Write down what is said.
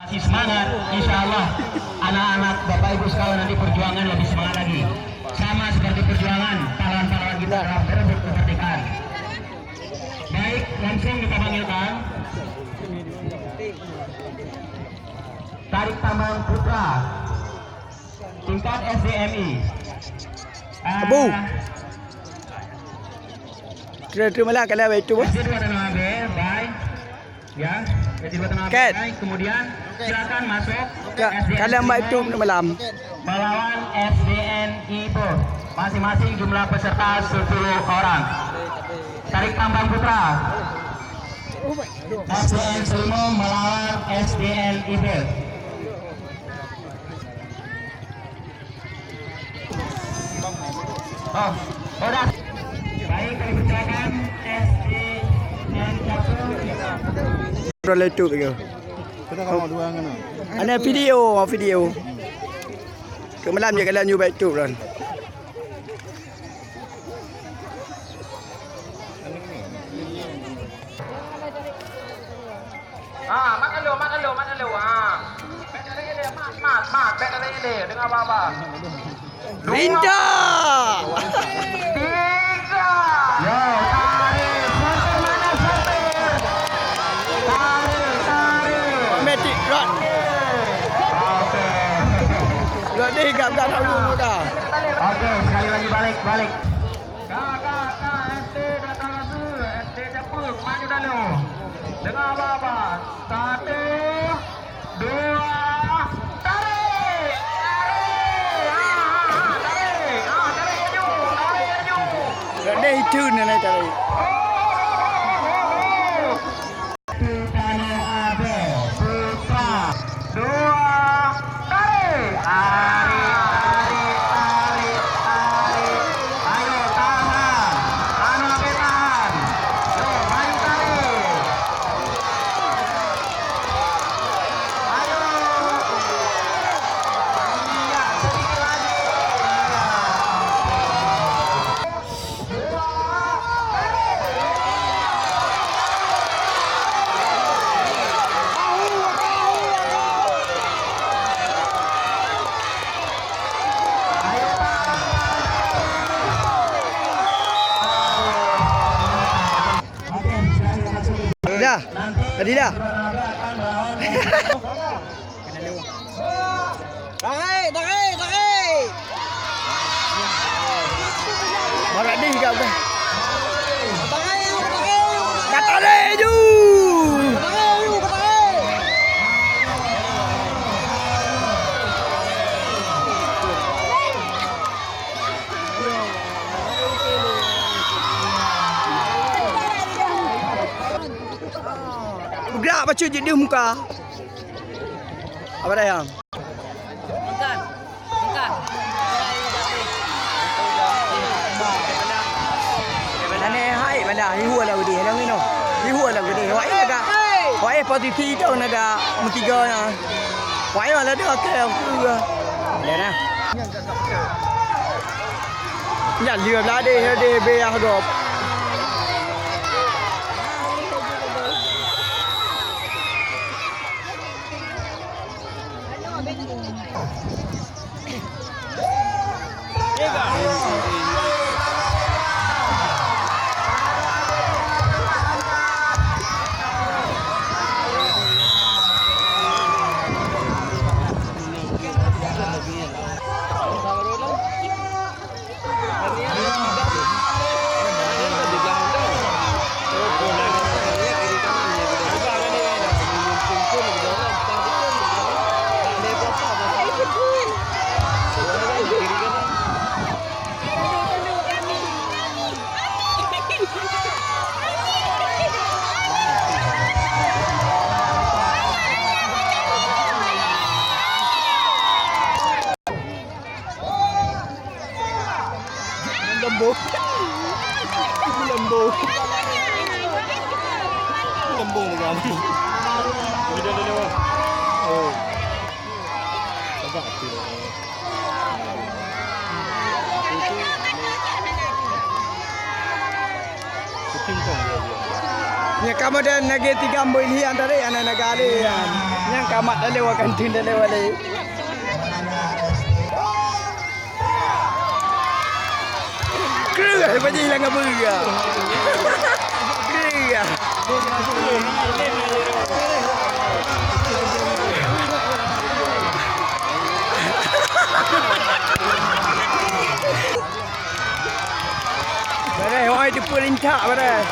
Masih semangat, insya Allah anak-anak Bapak Ibu sekalian nanti perjuangan lebih semangat lagi. Sama seperti perjuangan pahlawan-pahlawan kita dalam berebut kemerdekaan. Baik, langsung kita panggilkan Tarik Tambang Putra tingkat SDMI. Abu. Terima lah kalau itu. Baik. Ya, Ket. Kemudian silakan masuk Kalau mbak itu malam. melawan SDNI Bos. Masing-masing jumlah peserta 10 orang. Tarik Tambang Putra. SDN Selimo melawan SDNI Bos. Oh, udah. Baik, kami persilakan SDN Catur. Perlu itu begitu. Ada video. Ke malam je kalau new baik tu kan. Makan lu. Mat, back ini. Dengar apa-apa. Ninja. Yo, tarik. Mana sopir? Tarik. Magic rod. Oke. Rod ni gap-gap dulu dah. Oke, sekali lagi balik. Kak, SD datang lagi. SD Japur, maju dulu. Dengar apa-apa. 1, 2, tarik. Tarik maju. Rod ni itu ni tadi. Ayo tahan. Tahan. Yo, maju tarik. Ayo. Iya, sedikit lagi. Dah. Tadi dah. Tarik. Barat ni gap dah. Kata leju. Bergerak baca je dia muka. Apa dah yang? Makan. Nane hai benda hiu lah gede lah ni no. Hiu lah gede. Wai naga. Wai posisi tu naga mutiga na. Wai lah dah ke aku. Le nah. Ya liu lah de be ah gop. Lembu. Lembu kan. Video dulu. Oh. Agak kecil. Ni kamu dah nagi 3 ambil ni antara anak negara. Yang kamat dah lewat kantin dah lewat lagi. Kerah baju hilang apa ya? Kerah. Barai, orang itu perintah barai.